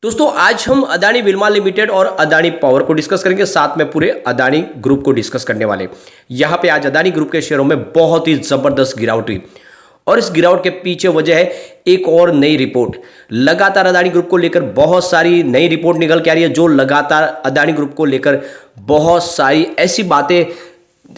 दोस्तों आज हम अदानी विल्मा लिमिटेड और अदानी पावर को डिस्कस करेंगे, साथ में पूरे अदानी ग्रुप को डिस्कस करने वाले। यहाँ पे आज अदानी ग्रुप के शेयरों में बहुत ही जबरदस्त गिरावट हुई और इस गिरावट के पीछे वजह है एक और नई रिपोर्ट। लगातार अदानी ग्रुप को लेकर बहुत सारी नई रिपोर्ट निकल के आ रही है, जो लगातार अदानी ग्रुप को लेकर बहुत सारी ऐसी बातें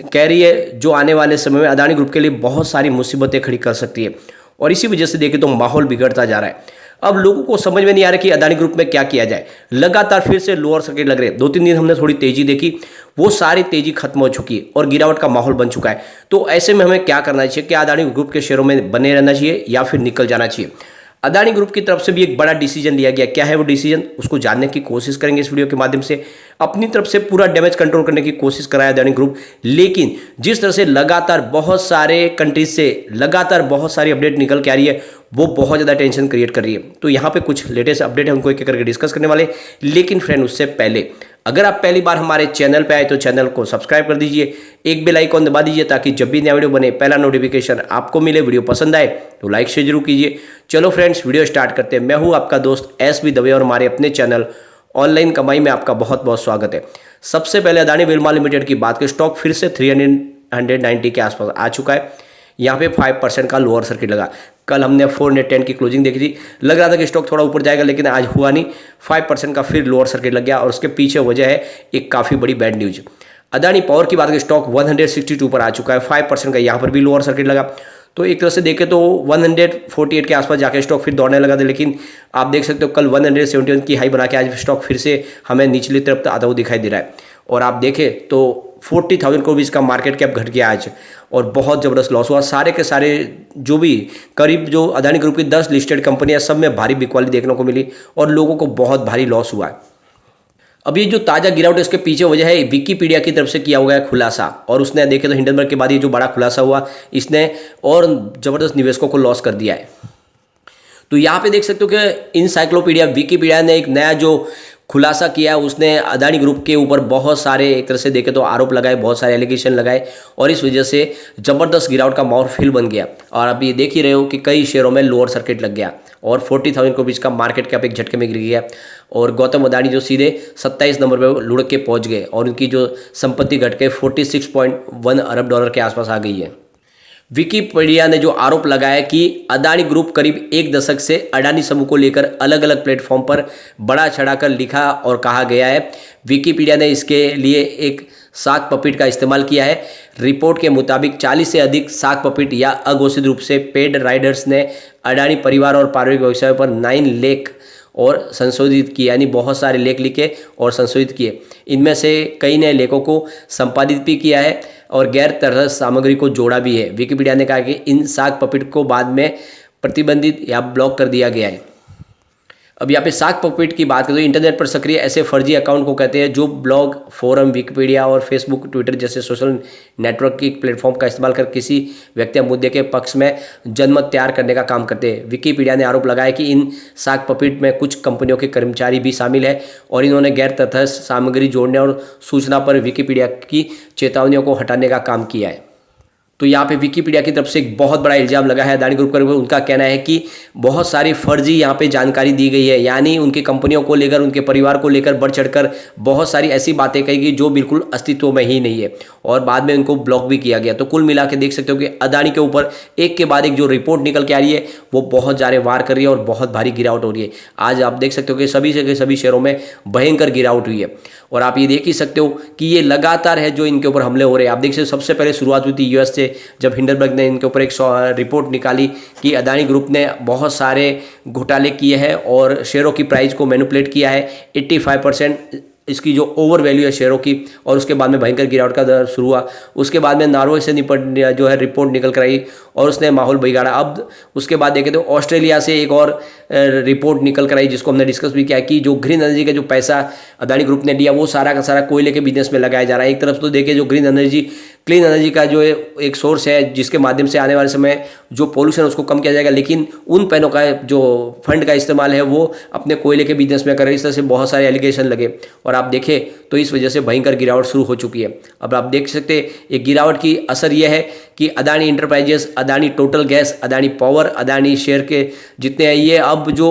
कह रही है जो आने वाले समय में अदानी ग्रुप के लिए बहुत सारी मुसीबतें खड़ी कर सकती है। और इसी वजह से देखें तो माहौल बिगड़ता जा रहा है। अब लोगों को समझ में नहीं आ रहा कि अदानी ग्रुप में क्या किया जाए। लगातार फिर से लोअर सर्किट लग रहे हैं। 2-3 दिन हमने थोड़ी तेजी देखी, वो सारी तेजी खत्म हो चुकी है और गिरावट का माहौल बन चुका है। तो ऐसे में हमें क्या करना चाहिए? क्या अदानी ग्रुप के शेयरों में बने रहना चाहिए या फिर निकल जाना चाहिए? अदानी ग्रुप की तरफ से भी एक बड़ा डिसीजन लिया गया। क्या है वो डिसीजन, उसको जानने की कोशिश करेंगे इस वीडियो के माध्यम से। अपनी तरफ से पूरा डैमेज कंट्रोल करने की कोशिश कर रहा है अदानी ग्रुप, लेकिन जिस तरह से लगातार बहुत सारे कंट्रीज से लगातार बहुत सारी अपडेट निकल के आ रही है, वो बहुत ज़्यादा टेंशन क्रिएट कर रही है। तो यहाँ पे कुछ लेटेस्ट अपडेट है, उनको एक एक करके डिस्कस करने वाले। लेकिन फ्रेंड, उससे पहले अगर आप पहली बार हमारे चैनल पे आए तो चैनल को सब्सक्राइब कर दीजिए, एक बेल आइकॉन दबा दीजिए ताकि जब भी नया वीडियो बने पहला नोटिफिकेशन आपको मिले। वीडियो पसंद आए तो लाइक शेयर जरूर कीजिए। चलो फ्रेंड्स, वीडियो स्टार्ट करते हैं। मैं हूँ आपका दोस्त एसबी दवे और हमारे अपने चैनल ऑनलाइन कमाई में आपका बहुत बहुत स्वागत है। सबसे पहले अदानी विल्मा लिमिटेड की बात करें, स्टॉक फिर से 390 के आसपास आ चुका है। यहाँ पे 5% का लोअर सर्किट लगा। कल हमने 410 की क्लोजिंग देखी थी, लग रहा था कि स्टॉक थोड़ा ऊपर जाएगा, लेकिन आज हुआ नहीं। 5% का फिर लोअर सर्किट लग गया और उसके पीछे वजह है एक काफ़ी बड़ी बैड न्यूज। अदानी पावर की बात करें, स्टॉक 162 पर आ चुका है। 5% का यहाँ पर भी लोअर सर्किट लगा। तो एक तरह से देखें तो 148 के आसपास जाके स्टॉक फिर दौड़ने लगा था, लेकिन आप देख सकते हो कल 171 की हाई बना के आज स्टॉक फिर से हमें निचली तरफ आता हुआ दिखाई दे रहा है। और आप देखें तो 40,000 करोड़ इसका मार्केट कैप घट गया आज और बहुत ज़बरदस्त लॉस हुआ। सारे के सारे जो भी करीब जो अदानी ग्रुप की 10 लिस्टेड कंपनियां, सब में भारी बिकवाली देखने को मिली और लोगों को बहुत भारी लॉस हुआ है। अब ये जो ताज़ा गिरावट है, इसके पीछे वजह है विकीपीडिया की तरफ से किया हुआ है खुलासा। और उसने देखे तो हिंडनबर्ग के बाद ये जो बड़ा खुलासा हुआ, इसने और ज़बरदस्त निवेशकों को लॉस कर दिया है। तो यहाँ पे देख सकते हो कि इनसाइक्लोपीडिया विकीपीडिया ने एक नया जो खुलासा किया, उसने अदानी ग्रुप के ऊपर बहुत सारे एक तरह से देखे तो आरोप लगाए, बहुत सारे एलिगेशन लगाए और इस वजह से ज़बरदस्त गिरावट का माहौल बन गया। और अब ये देख ही रहे हो कि कई शेयरों में लोअर सर्किट लग गया और 40,000 के बीच का मार्केट कैप एक झटके में गिर गया और गौतम अदानी जो सीधे 27 नंबर पर लुढ़क के पहुंच गए और उनकी जो संपत्ति घट के 46.1 अरब डॉलर के आसपास आ गई है। विकीपीडिया ने जो आरोप लगाया कि अदानी ग्रुप करीब एक दशक से अडानी समूह को लेकर अलग अलग प्लेटफॉर्म पर बड़ा चढ़ाकर लिखा और कहा गया है। विकीपीडिया ने इसके लिए एक साख पपिट का इस्तेमाल किया है। रिपोर्ट के मुताबिक 40 से अधिक साख पपिट या अघोषित रूप से पेड राइडर्स ने अडानी परिवार और पारिवारिक व्यवसाय पर 9 लेख और संशोधित किए, यानी बहुत सारे लेख लिखे और संशोधित किए। इनमें से कई ने लेखों को संपादित भी किया है और गैर तरह सामग्री को जोड़ा भी है। विकीपीडिया ने कहा कि इन साख पपिट को बाद में प्रतिबंधित या ब्लॉक कर दिया गया है। अब यहाँ पे साख पपिट की बात करें तो इंटरनेट पर सक्रिय ऐसे फर्जी अकाउंट को कहते हैं जो ब्लॉग, फोरम, विकीपीडिया और फेसबुक, ट्विटर जैसे सोशल नेटवर्क की प्लेटफॉर्म का इस्तेमाल कर किसी व्यक्ति या मुद्दे के पक्ष में जनमत तैयार करने का काम करते हैं। विकीपीडिया ने आरोप लगाया कि इन साख पपिट में कुछ कंपनियों के कर्मचारी भी शामिल है और इन्होंने गैर तथ्य सामग्री जोड़ने और सूचना पर विकीपीडिया की चेतावनियों को हटाने का काम किया है। तो यहाँ पे विकीपीडिया की तरफ से एक बहुत बड़ा इल्जाम लगा है अदानी ग्रुप पर। उनका कहना है कि बहुत सारी फर्जी यहाँ पे जानकारी दी गई है, यानी उनकी कंपनियों को लेकर, उनके परिवार को लेकर बढ़ चढ़कर बहुत सारी ऐसी बातें कही गई जो बिल्कुल अस्तित्व में ही नहीं है और बाद में उनको ब्लॉक भी किया गया। तो कुल मिला के देख सकते हो कि अदानी के ऊपर एक के बाद एक जो रिपोर्ट निकल के आ रही है वो बहुत ज़्यादा वार कर रही है और बहुत भारी गिरावट हो रही है। आज आप देख सकते हो कि सभी से सभी शेयरों में भयंकर गिरावट हुई है और आप ये देख ही सकते हो कि ये लगातार है जो इनके ऊपर हमले हो रहे हैं। आप देख सकते हो सबसे पहले शुरुआत हुई थी यूएस से, जब हिंडनबर्ग ने इनके ऊपर एक रिपोर्ट निकाली कि अदानी ग्रुप ने बहुत सारे घोटाले किए हैं और शेयरों की प्राइस को मैनिपुलेट किया है। 85% इसकी जो ओवर वैल्यू है शेयरों की, और उसके बाद में भयंकर गिरावट का दर शुरू हुआ। उसके बाद में नॉर्वे से निपट जो है रिपोर्ट निकल कर आई और उसने माहौल बिगाड़ा। अब उसके बाद देखें तो ऑस्ट्रेलिया से एक और रिपोर्ट निकल कर आई जिसको हमने डिस्कस भी किया कि जो ग्रीन एनर्जी का जो पैसा अदानी ग्रुप ने लिया वो सारा का सारा कोयले के बिजनेस में लगाया जा रहा है। एक तरफ तो देखिए जो ग्रीन एनर्जी, क्लीन एनर्जी का जो एक सोर्स है जिसके माध्यम से आने वाले समय जो पोल्यूशन उसको कम किया जाएगा, लेकिन उन पैनों का जो फंड का इस्तेमाल है वो अपने कोयले के बिजनेस में कर रहे हैं। इस तरह से बहुत सारे एलिगेशन लगे और आप देखें तो इस वजह से भयंकर गिरावट शुरू हो चुकी है। अब आप देख सकते हैं ये गिरावट की असर यह है कि Adani enterprises, Adani total gas, Adani power, Adani share के जितने हैं ये अब जो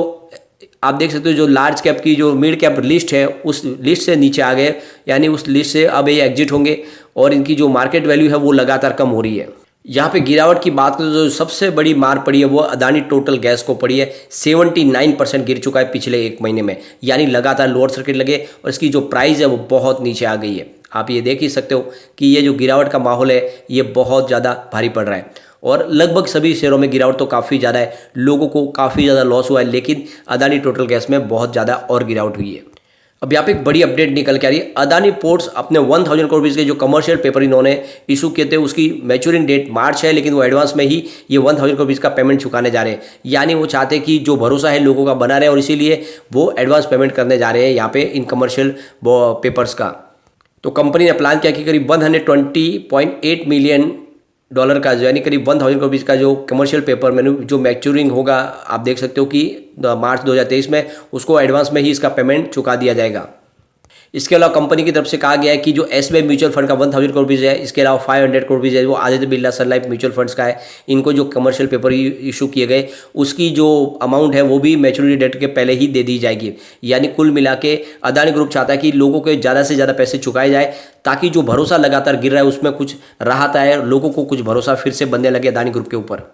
आप देख सकते हो जो लार्ज कैप की जो मिड कैप लिस्ट है उस लिस्ट से नीचे आ गए, यानी उस लिस्ट से अब ये एग्जिट होंगे और इनकी जो मार्केट वैल्यू है वो लगातार कम हो रही है। यहाँ पे गिरावट की बात करें तो जो सबसे बड़ी मार पड़ी है वो अदानी टोटल गैस को पड़ी है। 79% गिर चुका है पिछले एक महीने में, यानी लगातार लोअर सर्किट लगे और इसकी जो प्राइस है वो बहुत नीचे आ गई है। आप ये देख ही सकते हो कि ये जो गिरावट का माहौल है ये बहुत ज़्यादा भारी पड़ रहा है और लगभग सभी शेयरों में गिरावट तो काफ़ी ज़्यादा है, लोगों को काफ़ी ज़्यादा लॉस हुआ है, लेकिन अदानी टोटल गैस में बहुत ज़्यादा और गिरावट हुई है। अब यहाँ पे एक बड़ी अपडेट निकल के आ रही है। अदानी पोर्ट्स अपने 1000 करोड़ रुपये के जो कमर्शियल पेपर इन्होंने इशू किए थे उसकी मैच्योरिंग डेट मार्च है, लेकिन वो एडवांस में ही ये 1000 करोड़ रुपये का पेमेंट चुकाने जा रहे हैं। यानी वो चाहते हैं कि जो भरोसा है लोगों का बना रहे और इसीलिए वो एडवांस पेमेंट करने जा रहे हैं यहाँ पे इन कमर्शियल पेपर्स का। तो कंपनी ने प्लान किया कि करीब 120.8 मिलियन डॉलर का जो यानी करीब 1000 करोड़ रुपये का जो कमर्शियल पेपर मेन्यू जो मैच्योरिंग होगा, आप देख सकते हो कि मार्च 2023 में उसको एडवांस में ही इसका पेमेंट चुका दिया जाएगा। इसके अलावा कंपनी की तरफ से कहा गया है कि जो एसबीआई म्यूचुअल फंड का 1000 करोड़ रुपये है, इसके अलावा 500 करोड़ रुपये है वो आदित्य बिरला सन लाइफ म्यूचुअल फंड्स का है। इनको जो कमर्शियल पेपर इशू किए गए उसकी जो अमाउंट है वो भी मैच्योरिटी डेट के पहले ही दे दी जाएगी। यानी कुल मिला के अदानी ग्रुप चाहता है कि लोगों के ज़्यादा से ज़्यादा पैसे चुकाए जाए ताकि जो भरोसा लगातार गिर रहा है उसमें कुछ राहत आए, लोगों को कुछ भरोसा फिर से बनने लगे अदानी ग्रुप के ऊपर।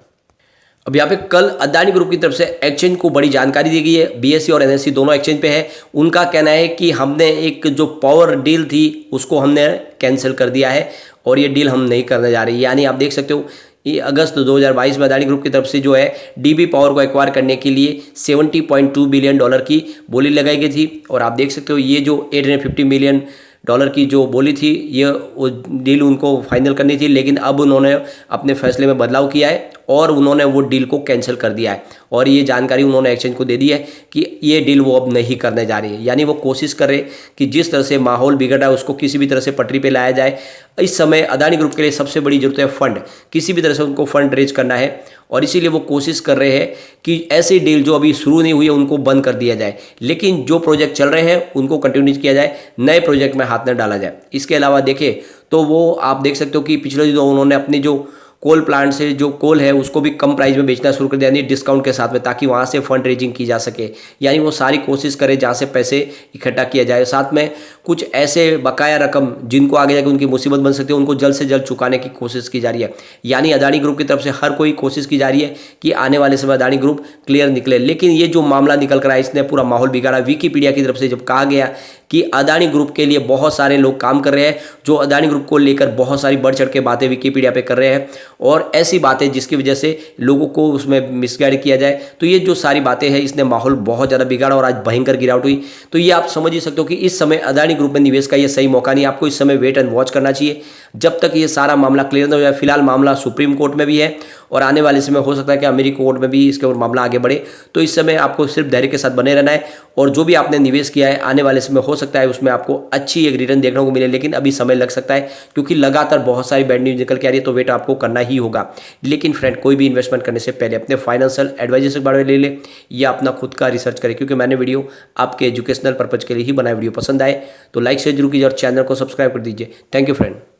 अब यहाँ पे कल अदानी ग्रुप की तरफ से एक्सचेंज को बड़ी जानकारी दी गई है। बीएसई और एनएसई दोनों एक्सचेंज पे है। उनका कहना है कि हमने एक जो पावर डील थी उसको हमने कैंसिल कर दिया है और ये डील हम नहीं करने जा रहे। यानी आप देख सकते हो ये अगस्त 2022 में अदानी ग्रुप की तरफ से जो है डीबी पावर को एक्वायर करने के लिए 70.2 बिलियन डॉलर की बोली लगाई गई थी और आप देख सकते हो ये जो 850 मिलियन डॉलर की जो बोली थी ये वो डील उनको फाइनल करनी थी, लेकिन अब उन्होंने अपने फैसले में बदलाव किया है और उन्होंने वो डील को कैंसिल कर दिया है और ये जानकारी उन्होंने एक्सचेंज को दे दी है कि ये डील वो अब नहीं करने जा रही है। यानी वो कोशिश कर रहे कि जिस तरह से माहौल बिगड़ रहा है उसको किसी भी तरह से पटरी पे लाया जाए। इस समय अदानी ग्रुप के लिए सबसे बड़ी जरूरत है फंड, किसी भी तरह से उनको फंड रेज करना है और इसीलिए वो कोशिश कर रहे हैं कि ऐसी डील जो अभी शुरू नहीं हुई है उनको बंद कर दिया जाए, लेकिन जो प्रोजेक्ट चल रहे हैं उनको कंटिन्यू किया जाए, नए प्रोजेक्ट में हाथ न डाला जाए। इसके अलावा देखें तो वो आप देख सकते हो कि पिछले दिनों उन्होंने अपनी जो कोल प्लांट से जो कोल है उसको भी कम प्राइस में बेचना शुरू कर दिया, यानी डिस्काउंट के साथ में, ताकि वहाँ से फंड रेजिंग की जा सके। यानी वो सारी कोशिश करे जहाँ से पैसे इकट्ठा किया जाए। साथ में कुछ ऐसे बकाया रकम जिनको आगे जाकर उनकी मुसीबत बन सकती है उनको जल्द से जल्द चुकाने की कोशिश की जा रही है। यानी अदानी ग्रुप की तरफ से हर कोई कोशिश की जा रही है कि आने वाले समय अदानी ग्रुप क्लियर निकले। लेकिन ये जो मामला निकल कर आया इसने पूरा माहौल बिगाड़ा। विकीपीडिया की तरफ से जब कहा गया कि अदानी ग्रुप के लिए बहुत सारे लोग काम कर रहे हैं, जो अदानी ग्रुप को लेकर बहुत सारी बढ़ चढ़ के बातें विकीपीडिया पे कर रहे हैं और ऐसी बातें जिसकी वजह से लोगों को उसमें मिसगाइड किया जाए, तो ये जो सारी बातें हैं इसने माहौल बहुत ज़्यादा बिगाड़ा और आज भयंकर गिरावट हुई। तो ये आप समझ ही सकते हो कि इस समय अदानी ग्रुप में निवेश का ये सही मौका नहीं, आपको इस समय वेट एंड वॉच करना चाहिए जब तक ये सारा मामला क्लियर न हो जाए। फिलहाल मामला सुप्रीम कोर्ट में भी है और आने वाले समय हो सकता है कि अमेरिकी कोर्ट में भी इसके ऊपर मामला आगे बढ़े। तो इस समय आपको सिर्फ धैर्य के साथ बने रहना है और जो भी आपने निवेश किया है आने वाले समय हो सकता है उसमें आपको अच्छी एक रिटर्न देखने को मिले, लेकिन अभी समय लग सकता है क्योंकि लगातार बहुत सारी बैड न्यूज निकल के आ रही है। तो वेट आपको करना ही होगा। लेकिन फ्रेंड, कोई भी इन्वेस्टमेंट करने से पहले अपने फाइनेंशियल एडवाइजर से बारे में ले ले या अपना खुद का रिसर्च करें, क्योंकि मैंने वीडियो आपके एजुकेशनल पर्पज के लिए ही बनाया। वीडियो पसंद आए तो लाइक शेयर जरूर कीजिए और चैनल को सब्सक्राइब कर दीजिए। Thank you friend.